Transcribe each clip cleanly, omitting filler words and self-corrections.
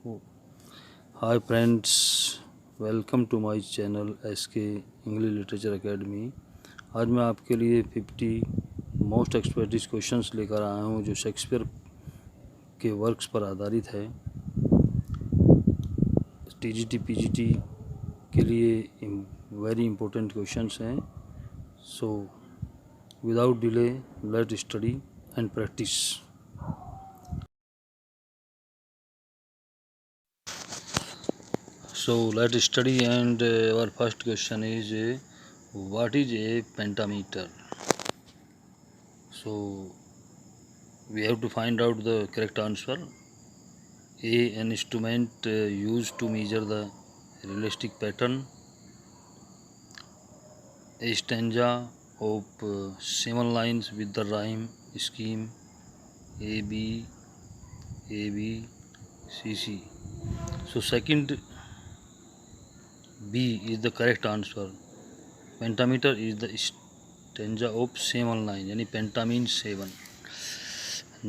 Hi friends, welcome to my channel SK English literature academy. आज मैं आपके लिए 50 मोस्ट एक्सपेक्टेड क्वेश्चंस लेकर आया हूं जो शेक्सपियर के वर्क्स पर आधारित है। टीजीटी पीजीटी के लिए वेरी इंपॉर्टेंट क्वेश्चंस हैं। So without delay let study and practice. So let's study, and our first question is what is a pentameter? So we have to find out the correct answer. An instrument used to measure the realistic pattern. A stanza of 7 lines with the rhyme scheme A B A B C C. So second B is the correct answer. Pentameter is the stanza of 7 lines, यानी penta means 7.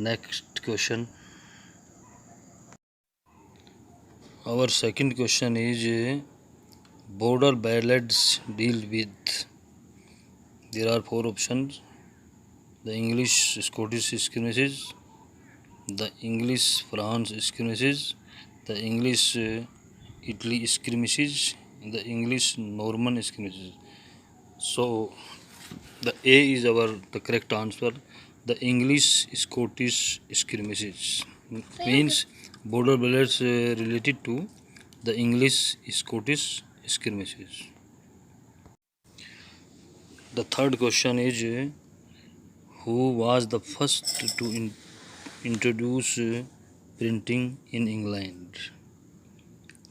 Next question. Our second question is border ballads deal with. There are 4 options: the English Scottish skirmishes, the English France skirmishes, the English Italy skirmishes, the English Norman skirmishes. So the A is the correct answer. The English Scottish skirmishes means border ballads related to the English Scottish skirmishes. The third question is who was the first to introduce printing in England?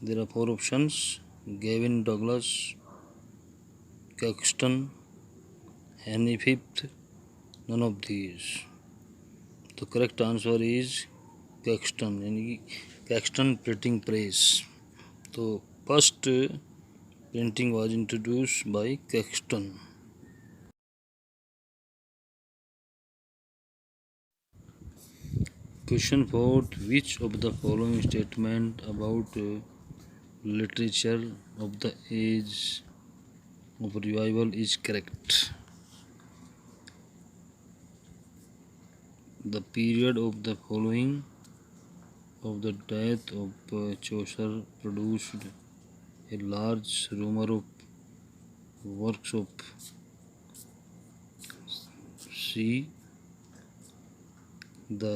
There are 4 options: Gavin Douglas, Caxton, Henry V. None of these. The correct answer is Caxton, यानी Caxton printing press. So first printing was introduced by Caxton. Question 4. Which of the following statement about literature of the age of revival is correct? The period of the following of the death of Chaucer produced a large rumor of works of C. The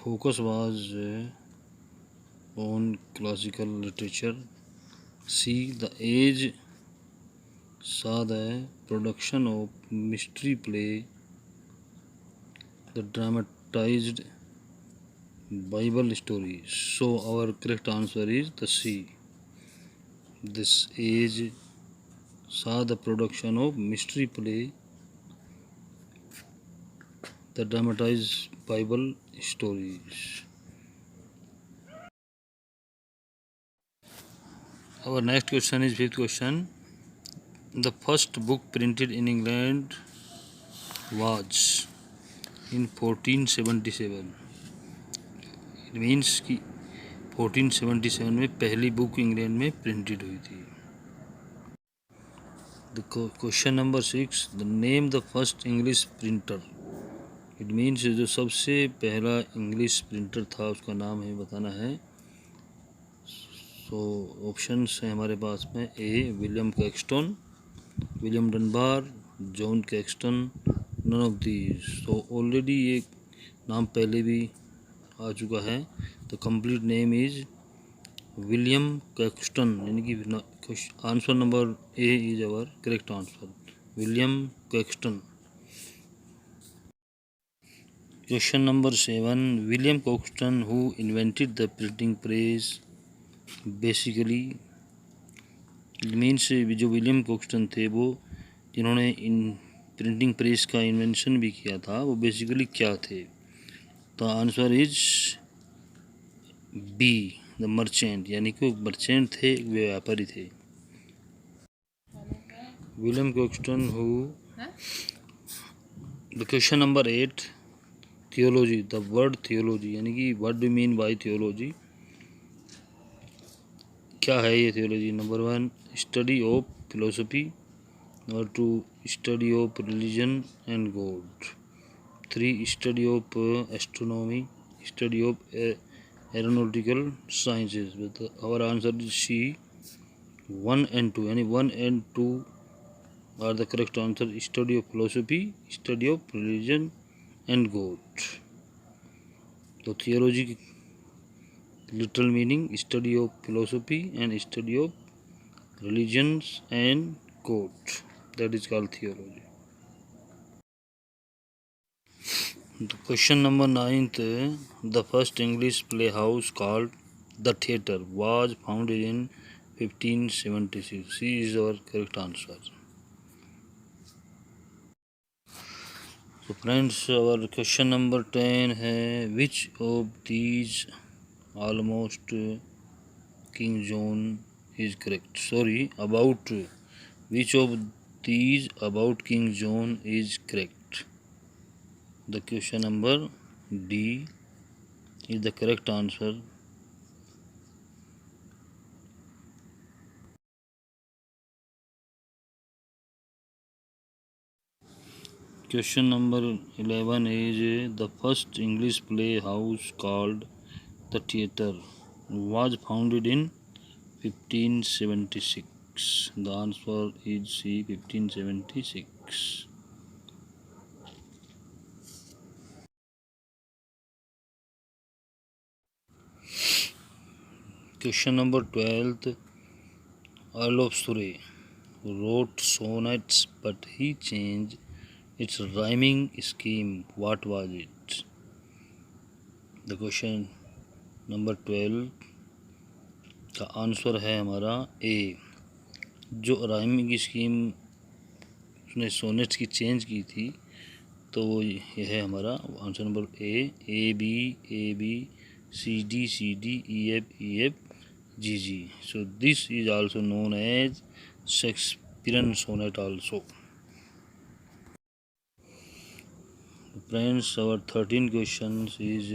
focus was on classical literature. C. The age saw the production of mystery play, the dramatized Bible stories. So our correct answer is the C. This age saw the production of mystery play, the dramatized Bible stories. Our next question is 5th question. The first book printed in England was in 1477. It means कि 1477 में पहली book England में printed हुई थी. The question number 6. The name the first English printer. It means जो सबसे पहला English printer था उसका नाम हमें बताना है. सो ऑप्शंस हैं हमारे पास में. A William Caxton, William Dunbar, John Caxton, none of these. So already ये नाम पहले भी आ चुका है. The complete name is William Caxton, यानी कि answer number A is our correct answer, William Caxton. Question number 7. William Caxton who invented the printing press. Basically it means जो विलियम कैक्सटन थे वो जिन्होंने इन प्रिंटिंग प्रेस का invention भी किया था वो बेसिकली क्या थे? तो answer is B, the merchant, यानी कि मर्चेंट थे, व्यापारी थे. William Caxton who. The question number 8. Theology, the word theology, यानी कि what do mean by theology, क्या है ये theology? Number 1 study of philosophy, number 2 study of religion and God, 3 study of astronomy, study of aeronautical sciences. Our answer is C 1 and 2, यानी 1 and 2 are the correct answer, study of philosophy, study of religion and God. तो theology की literal meaning study of philosophy and study of religions and God, that is called theology. The question number 9th, the first English playhouse called The Theatre was founded in 1576. C is our correct answer. So friends, our question number 10 है which of these almost King John is correct? Sorry, about which of these about King John is correct? The question number D is the correct answer. Question number 11 is the first English playhouse called The Theatre was founded in 1576. The answer is C, 1576. Question number 12. Earl of Surrey wrote sonnets, but he changed its rhyming scheme. What was it? The question number 12 का answer है हमारा A. जो rhyming scheme उसने sonnets की change की थी, तो वो ये है हमारा answer number A B C D E F G G. So this is also known as Shakespearean sonnet also. Friends, our 13 questions is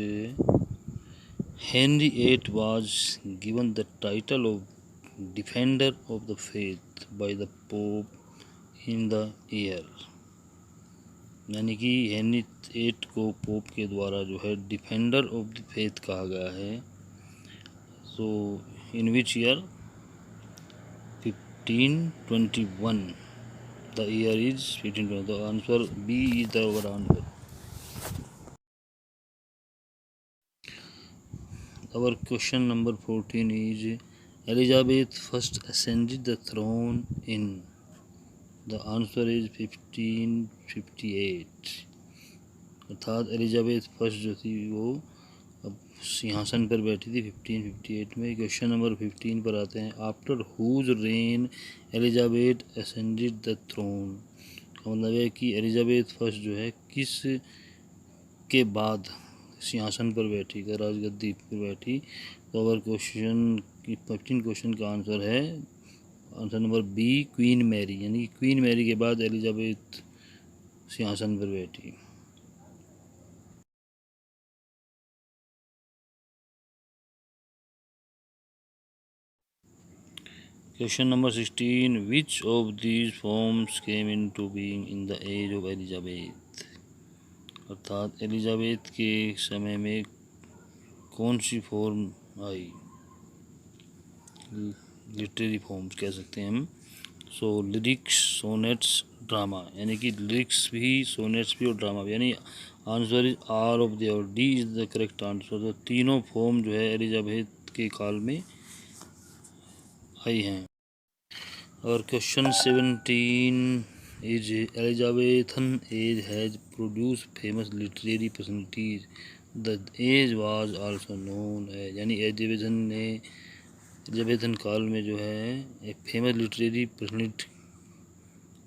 Henry VIII was given the title of Defender of the Faith by the Pope in the year, यानी कि Henry eight को pope के द्वारा जो है defender of the faith कहा गया है। So in which year? 1521। The year is 1520। The answer B is the answer. Our question number 14 is Elizabeth first ascended the throne in? The answer is 1558। अर्थात Elizabeth first जो थी वो अब सिंहासन पर बैठी थी 1558 में। क्वेश्चन नंबर 15 पर आते हैं। After whose reign Elizabeth ascended the throne, का मतलब है कि एलिजाबेथ फर्स्ट जो है किस के बाद सिंहासन पर बैठी, का राजगद्दी पर बैठी। तो अवर क्वेश्चन की 15 क्वेश्चन का आंसर है answer number B, Queen Mary, यानी क्वीन मैरी के बाद एलिजाबेथ सिंहासन पर बैठी। Question number 16, which of these forms came into being in the age of Elizabeth, अर्थात एलिजाबेथ के समय में कौन सी फॉर्म आई? लिटरेरी फॉर्म्स कह सकते हैं हम। सो लिरिक्स, सोनेट्स, ड्रामा, यानी कि लिरिक्स भी, सोनेट्स भी और ड्रामा भी, यानी answer is all of the और D is the correct answer. तो तीनों फॉर्म जो है एलिजाबेथ के काल में आई हैं। और question 17 is Elizabethan age has produce famous literary personalities, the age was also known as, यानी एलिजाबेथन काल में जो है एक फेमस लिटरेरी पर्सनैलिटी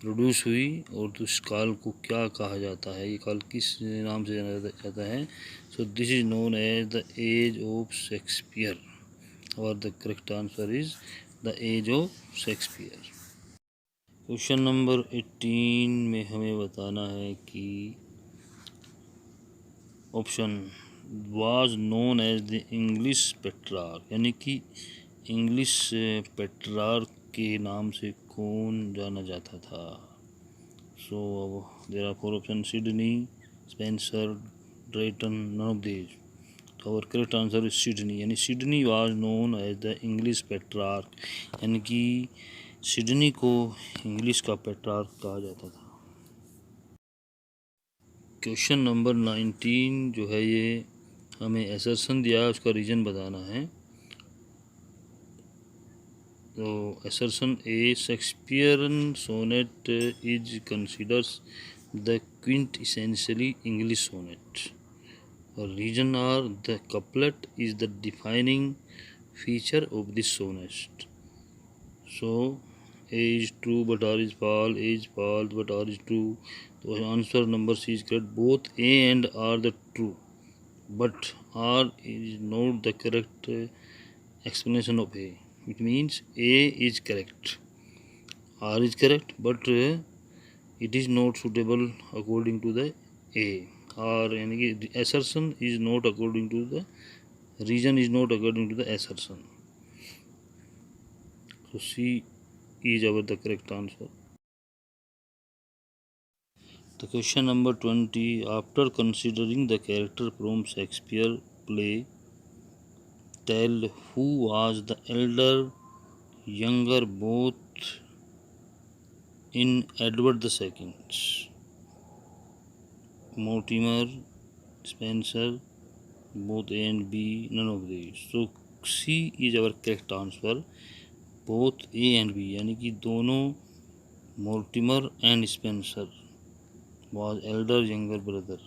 प्रोड्यूस हुई, और तो इस काल को क्या कहा जाता है, ये काल किस नाम से जाना जाता है? So this is known as the age of Shakespeare, और the correct answer is the age of Shakespeare. Question number 18 में हमें बताना है कि option was known as the English Petrarch, यानी कि इंग्लिश पेट्रार्क के नाम से कौन जाना जाता था। So there are 4 option, Sidney, Spenser, Drayton, none of these. तो our correct answer is Sidney, यानी Sidney was known as the English Petrarch, यानी कि सिडनी को इंग्लिश का पेट्रार्क कहा जाता था। क्वेश्चन नंबर 19 जो है ये हमें असर्शन दिया है, उसका रीजन बताना है। तो assertion A, Shakespearean sonnet is considers the quintessentially English sonnet. Reason are the couplet is the defining feature of this sonnet. So A is true but R is false, A is false but R is true. So answer number C is correct. Both A and R the true, but R is not the correct explanation of A. It means A is correct, R is correct, but it is not suitable according to the A. और यानी कि assertion is not according to the reason is not according to the assertion. So C is our the correct answer. The question number 20. After considering the character from Shakespeare play, tell who was the elder, younger both in Edward II. Mortimer, Spencer, both A and B, none of these. So C is our correct answer. Both A and B, यानी कि दोनों Mortimer and Spencer was elder younger brother.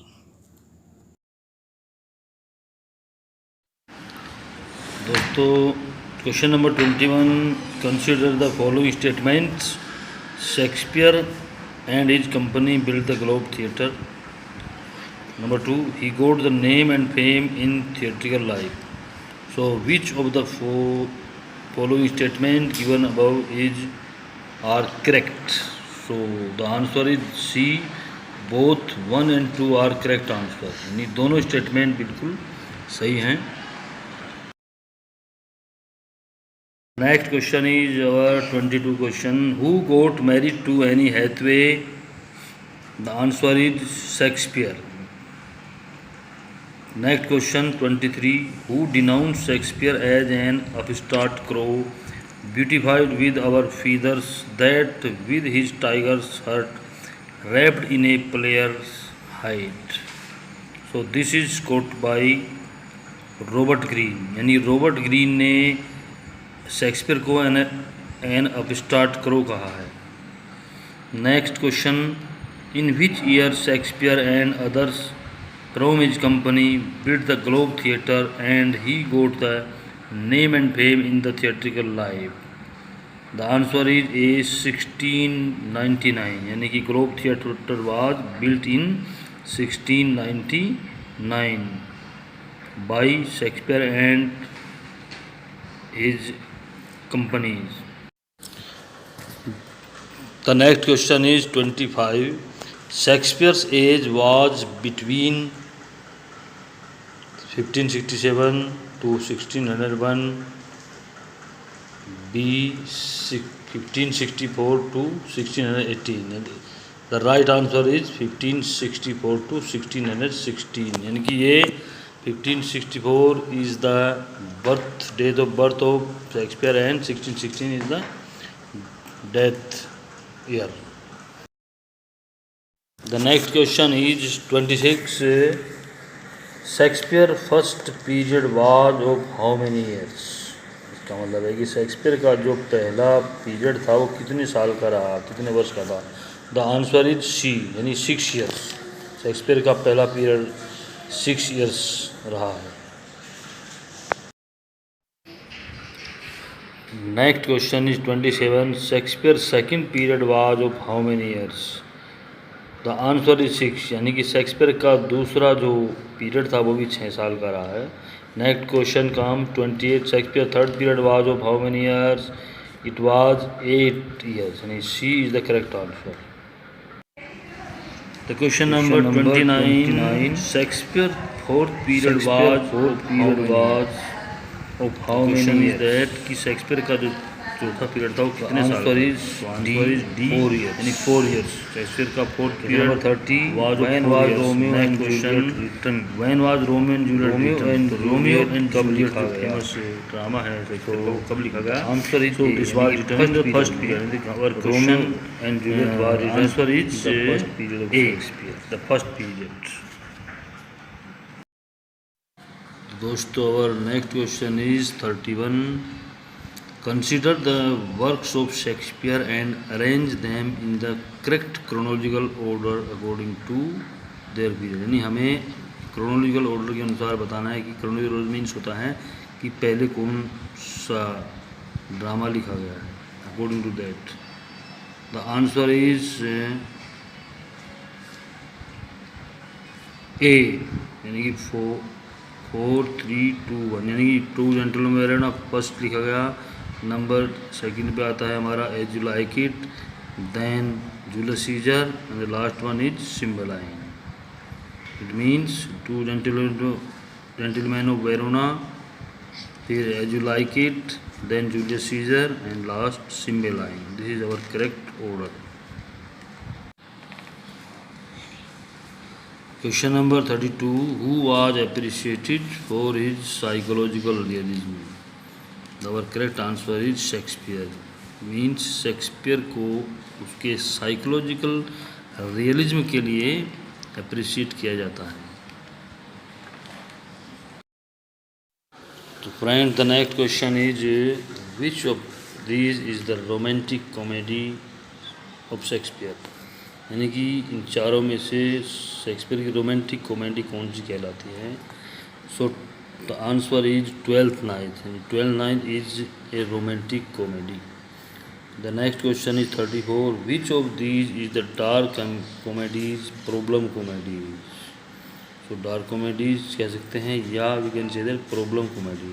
दोस्तों question number 21. Consider the following statements. Shakespeare and his company built the Globe Theatre. Number 2, he got the name and fame in theatrical life. So which of the following statements given above are correct? So the answer is C. Both 1 and 2 are correct answer. यानी दोनों statement बिल्कुल सही हैं. Next question is our 22 question. Who got married to Anne Hathaway? The answer is Shakespeare. Next question 23. Who denounced Shakespeare as an upstart crow, beautified with our feathers, that with his tiger's heart wrapped in a player's hide? So this is quote by Robert Greene, यानी Robert Greene ने Shakespeare को N upstart crow कहा है. Next question. In which year Shakespeare and others from his company build the globe theatre and he goat the name and fame in the theatrical life? The answer is a 1699, यानी कि globe theatre was built in 1699 bye Shakespeare and his companies. The next question is 25. Shakespeare's age was between 1567 to 1601, B 1564 to 1618. The right answer is 1564 to 1616, यानी कि ये 1564 is the date of birth of Shakespeare and 1616 is the death year. The next question is 26. Shakespeare first period was of how many years? इसका मतलब है कि Shakespeare का जो पहला पीरियड था वो कितने साल का रहा, कितने वर्ष का था? द आंसर इज सी, यानी 6 years. शेक्सपियर का पहला पीरियड 6 years रहा है. Next question is 27. Shakespeare second period was of how many years? The answer is 6, यानी कि शेक्सपियर का दूसरा जो पीरियड था वो भी 6 साल का रहा है. Next question come 28. Shakespeare third period was of how many years? It was 8 years, यानी C is the correct answer. The question number 29. Shakespeare fourth period was of how many years? That कि Shakespeare का जो चौथा period था वो कितने साल? Answer is D 4 years, यानी 4 years। शेक्सपियर का fourth period 30 when was Romeo and Juliet written? When was Romeo and Juliet written? तो रोमियो एंड जूलियट जो फेमस ड्रामा है शेक्सपियर का वो कब लिखा गया? Answer is this was written in the first period. Romeo and Juliet was written. Answer is the first period of Shakespeare, the first period. दोस्तों our next question is 31. Consider the works of Shakespeare and arrange them in the correct chronological order according to their period। यानी हमें chronological order के अनुसार बताना है कि chronological order means होता है कि पहले कौन सा ड्रामा लिखा गया है according to that। The answer is A, यानी कि 4 3 2 1, यानी कि 2 जेंटलमैन ऑफ फर्स्ट लिखा गया। नंबर सेकंड पे आता है हमारा as you like it, then Julius Caesar and the last one is Cymbeline. It means 2 gentlemen of Verona, फिर as you like it, then Julius Caesar and last Cymbeline. This is our correct order. Question number 32. Who was appreciated for his psychological realism? Our correct answer is Shakespeare. Means Shakespeare को उसके psychological realism के लिए appreciate किया जाता है। तो friend the next question is which of these is the romantic comedy of Shakespeare. यानी कि इन चारों में से शेक्सपियर की रोमांटिक कॉमेडी कौन सी कहलाती है? So the answer is twelfth night. यानी 12th night is a romantic comedy. The next question is 34. Which of these is the dark comedies problem comedies? So dark comedies कह सकते हैं या we can say that problem comedy.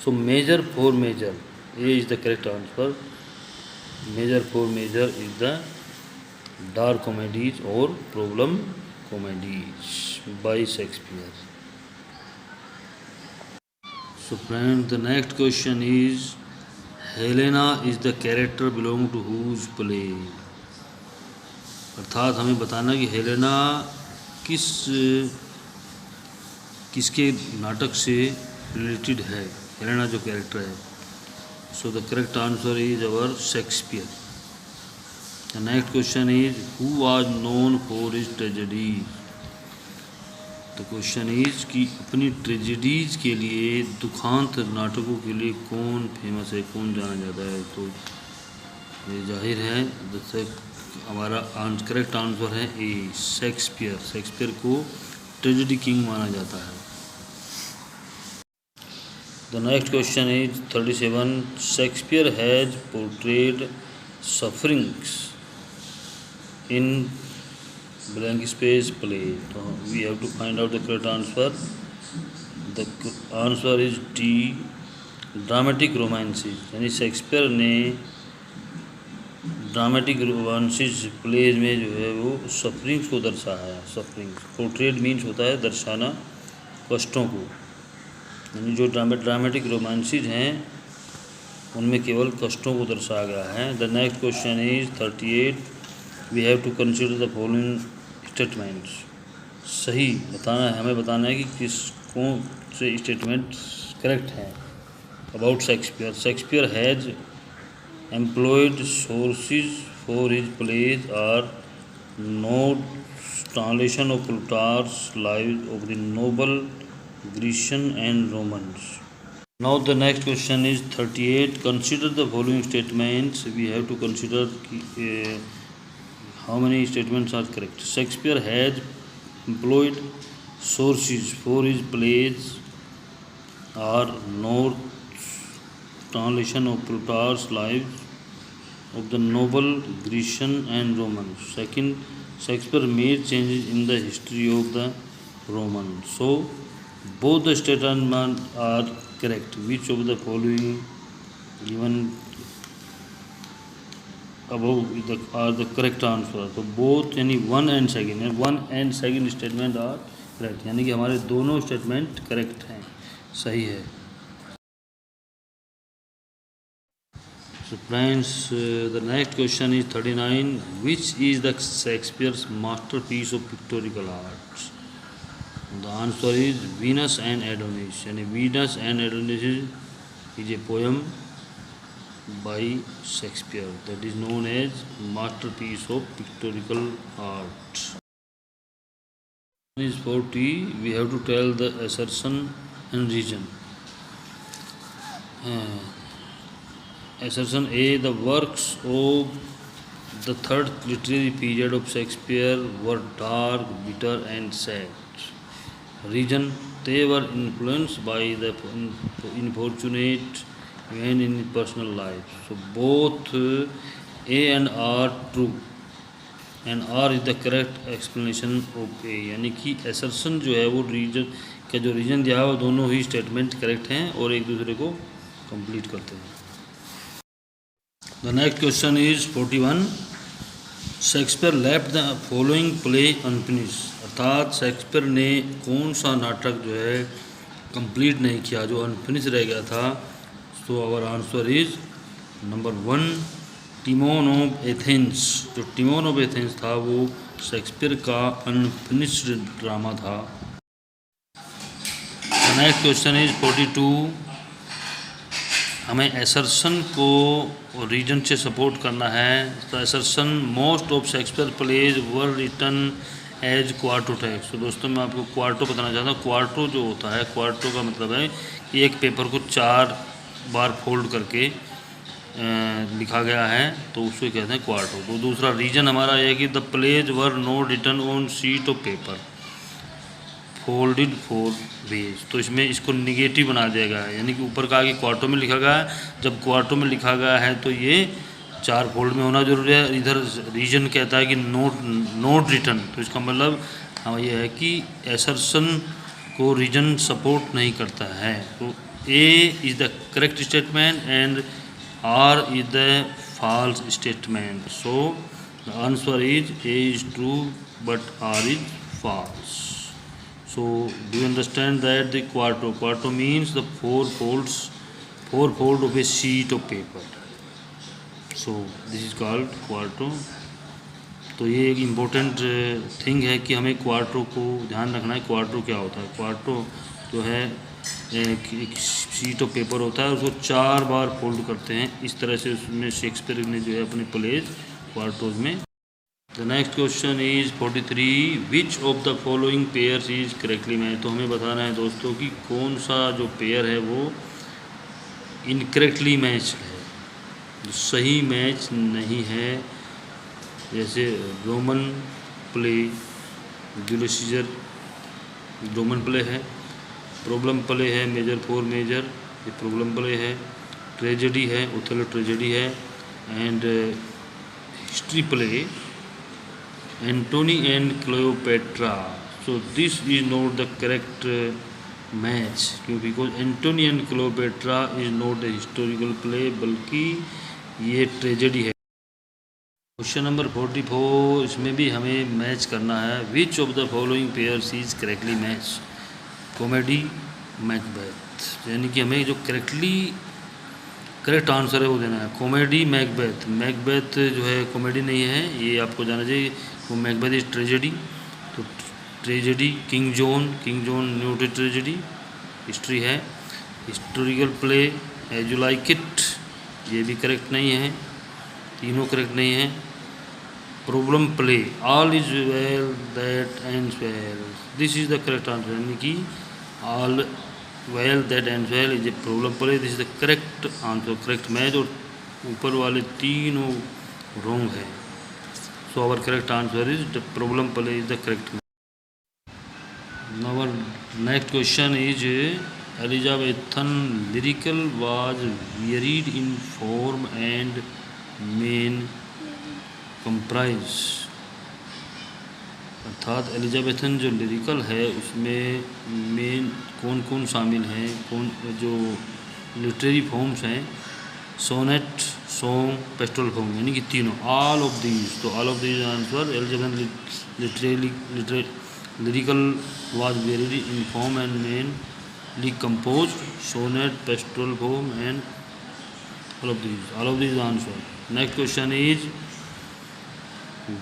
So measure for measure, A is the correct answer. Measure for measure is the dark comedies और problem comedies by Shakespeare. So friend the next question is Helena is the character belong to whose play. अर्थात हमें बताना कि Helena किसके नाटक से related है, Helena जो कैरेक्टर है। So the correct answer is our Shakespeare. The next question is who was known for his tragedies? The question is कि अपनी ट्रेजेडीज के लिए, दुखांत नाटकों के लिए कौन फेमस है, कौन जाना जाता है? तो ये जाहिर है जैसे हमारा करेक्ट आंसर है ए, शेक्सपियर। शेक्सपियर को ट्रेजेडी किंग माना जाता है। The next question is 37. Shakespeare has portrayed sufferings in blank space play. So we have to find out the correct answer. The answer is D, dramatic romances। यानी Shakespeare ने dramatic romances pledge में जो है वो sufferings को दर्शाया है। Sufferings, portrait means होता है दर्शाना, कष्टों को। यानी जो ड्रामेटिक रोमांसेस हैं उनमें केवल कष्टों को दर्शाया गया है। The next question is 38. We have to consider the following statements. सही बताना है, हमें बताना है कि किस कौन से स्टेटमेंट करेक्ट हैं about Shakespeare. Shakespeare has employed sources for his plays are not translation of Plutarch lives of the noble Grecians and Romans. Now the next question is 38. Consider the following statements. We have to consider how many statements are correct. Shakespeare has employed sources for his plays are North translation of Plutarch's lives of the noble Grecian and Romans. Second, Shakespeare made changes in the history of the Romans. So both the statements are correct. Which of the following given above are the correct answer? So both यानी 1 and 2 statement are correct, यानी कि हमारे दोनों statement correct हैं, सही है। So friends, the next question is 39. Which is the Shakespeare's masterpiece of pictorial art? The answer is Venus and Adonis. यानी Venus and Adonis is a poem by Shakespeare that is known as masterpiece of pictorial art. Is 40. We have to tell the assertion and reason. Assertion A. The works of the third literary period of Shakespeare were dark, bitter and sad. Reason. They were influenced by the unfortunate event in his personal life. So both A and R true. And R is the correct explanation of A, यानी कि assertion जो है वो reason का जो reason दिया है वो दोनों ही स्टेटमेंट करेक्ट हैं और एक दूसरे को कंप्लीट करते हैं। The next question is 41. Shakespeare left the following play unfinished, अर्थात शेक्सपियर ने कौन सा नाटक जो है कंप्लीट नहीं किया, जो अनफिनिश रह गया था। So our answer is number 1 Timon of Athens. जो टिमोन ऑफ एथेंस था वो शेक्सपियर का अनफिनिश्ड ड्रामा था। Next question is 42. हमें एसर्शन को रीजन से सपोर्ट करना है। तो assertion most of Shakespeare plays were written as quarto text. तो दोस्तों मैं आपको क्वार्टो बताना चाहता हूँ। क्वार्टो जो होता है, क्वार्टो का मतलब है कि एक पेपर को 4 बार फोल्ड करके लिखा गया है, तो उसको कहते हैं क्वार्टो। तो दूसरा रीजन हमारा यह है कि the plays were not written on sheet of paper folded 4 ways. तो इसमें इसको निगेटिव बना दिया गया है, यानी कि ऊपर का आगे क्वार्टो में लिखा गया है, जब क्वार्टो में लिखा गया है तो ये 4 फोल्ड में होना जरूरी है। इधर रीजन कहता है कि नोट रिटन, तो इसका मतलब हाँ ये है कि एसर्शन को रीजन सपोर्ट नहीं करता है। तो A is the correct statement and R is the false statement. So the answer is A is true but R is false. So do you understand that the quarto means the 4 fold of a sheet of paper. So this is called quarto. तो ये एक important thing है कि हमें quarto को ध्यान रखना है। क्वार्टो क्या होता है? क्वार्टो जो है एक शीट ऑफ पेपर होता है, उसको 4 बार फोल्ड करते हैं। इस तरह से उसमें शेक्सपियर ने जो है अपने प्लेज क्वार्टोज में। The next question is 43. Which of the following pairs is correctly match. तो हमें बताना है दोस्तों कि कौन सा जो पेयर है वो इनकरेक्टली मैच है, जो सही मैच नहीं है। जैसे Roman play, Julius Caesar Roman play है, प्रॉब्लम प्ले है मेजर 4 मेजर, ये प्रॉब्लम प्ले है, ट्रेजेडी है ओथेलो ट्रेजेडी है, and history play Antony and Cleopatra. So this is not the correct match, क्योंकि because Antony and Cleopatra is not the historical play, बल्कि ये tragedy है। Question number 44, इसमें भी हमें मैच करना है। Which of the following pairs is correctly match. Comedy Macbeth, यानी कि हमें जो करेक्ट आंसर है वो देना है। कॉमेडी मैकबेथ, मैकबेथ जो है कॉमेडी नहीं है, ये आपको जाना चाहिए। वो मैकबेथ इज ट्रेजेडी। तो ट्रेजेडी किंग जॉन न्यूटेड ट्रेजेडी हिस्ट्री है। Historical play as you like it, ये भी करेक्ट नहीं है, तीनों करेक्ट नहीं है। Problem play all is well that ends well, this is the correct answer, यानी कि all well that ends well is a problem play, this is the correct answer, correct match. और ऊपर वाले तीनों रॉन्ग है। So our correct answer is the problem play is the correct match. Our next question is Elizabethan lyrical was varied in form and main comprise, अर्थात Elizabethan जो lyrical है उसमें main कौन कौन शामिल हैं, कौन जो लिटरेरी फॉर्म्स हैं, सोनेट, सॉन्ग, पेस्टोरल फॉर्म, यानी कि तीनों, ऑल ऑफ दीज। तो all of these answer Elizabethan Lyrical was very informed and mainly composed. Sonnet, pastoral poem, and all of these. All of these answer. Next question is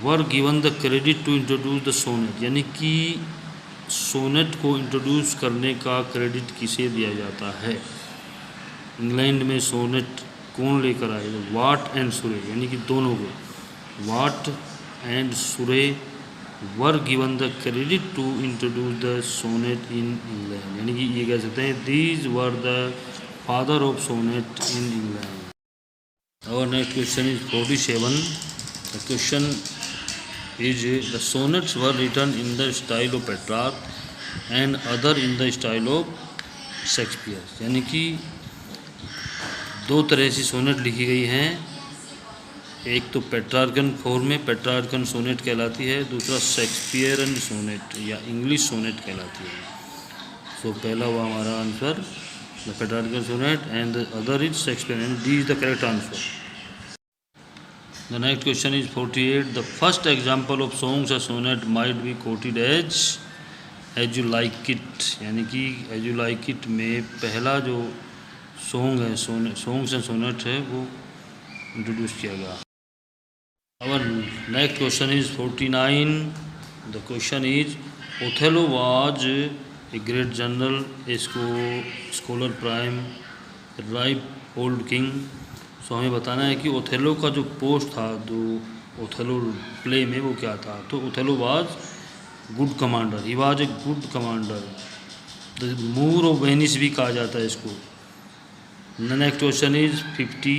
were given the credit to introduce the sonnet. यानी कि sonnet को introduce करने का credit किसे दिया जाता है? England में सोनेट कौन लेकर आए? वाट एंड सुरे, यानी कि दोनों को, Watt and Surrey were given the credit to introduce the sonnet in England, यानी कि ये कह सकते हैं these were the father of sonnet in England. Our next question is 47. The question is the sonnets were written in the style of Petrarch and other in the style of Shakespeare. यानी कि दो तरह से sonnet लिखी गई हैं. एक तो पेट्रार्कन फॉर्म में पेट्रार्कन सोनेट कहलाती है, दूसरा शेक्सपियरन सोनेट या इंग्लिश सोनेट कहलाती है. सो पहला हुआ हमारा answer the Petrarchan sonnet and the other is Shakespeare, and D is the correct answer. The next question is 48. The first example of songs or sonnet might be quoted as you like it, यानी कि as you like it में पहला जो song है songs and sonnet है वो introduce किया गया. Our next question is 49. The question is Othello was a great general, a scholar prime, a ripe old king. सो हमें बताना है कि ओथेलो का जो पोस्ट था जो ओथेलो प्ले में वो क्या था. तो Othello was good commander, he was a good commander. The Moor of Venice भी कहा जाता है इसको. Next question is 50.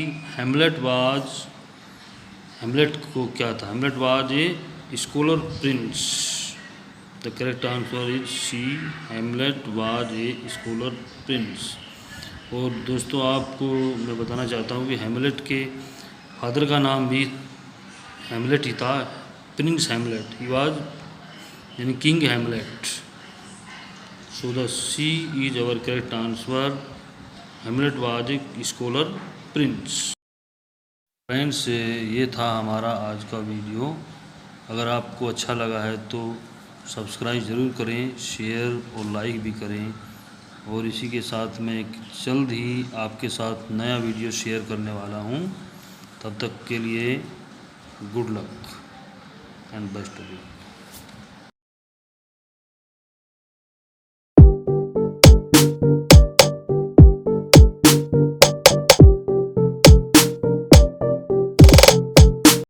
हेमलेट को क्या था? Hamlet was a scholar prince. The correct answer is C, Hamlet was a scholar prince. और दोस्तों आपको मैं बताना चाहता हूँ कि हेमलेट के फादर का नाम भी हेमलेट ही था, प्रिंस हेमलेट. ही वाज यानी King Hamlet. So the C is our correct answer. Hamlet was a scholar prince. Friends ये था हमारा आज का वीडियो. अगर आपको अच्छा लगा है तो सब्सक्राइब ज़रूर करें, शेयर और लाइक भी करें. और इसी के साथ मैं जल्द ही आपके साथ नया वीडियो शेयर करने वाला हूँ. तब तक के लिए good luck and best of luck.